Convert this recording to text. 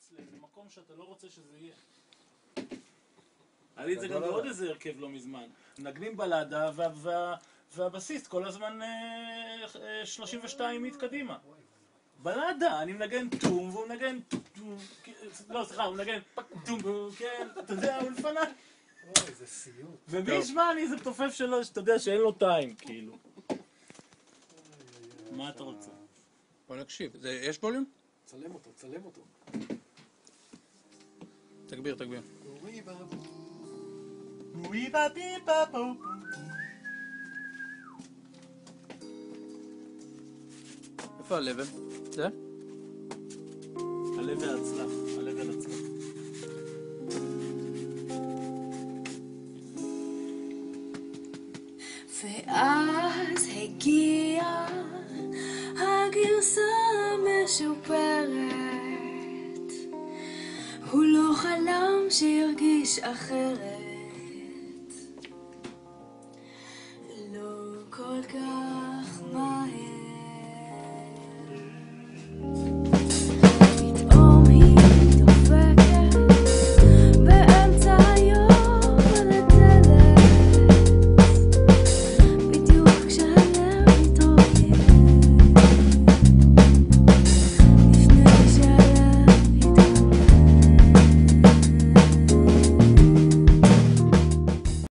רץ לאיזה מקום שאתה לא רוצה שזה יהיה. היה לי את זה גם בעוד איזה הרכב לא מזמן. מנגנים בלדה והבסיסט כל הזמן 32 קדימה. בלדה, אני מנגן טום והוא מנגן טום, לא סליחה, הוא מנגן טום, כן, אתה יודע, הוא לפניי. אוי, זה סיוט. ומי ישמע אני איזה תופף שלו, שאתה יודע שאין לו טיים, כאילו. מה אתה רוצה? בוא נקשיב, יש ווליום? צלם אותו, צלם אותו. תגביר. איפה הלבל? זה? הלב והצלח, הלב והצלח. ואז הגיעה הגרסה המשופרת. הוא לא חלם שירגיש אחרת, לא כל כך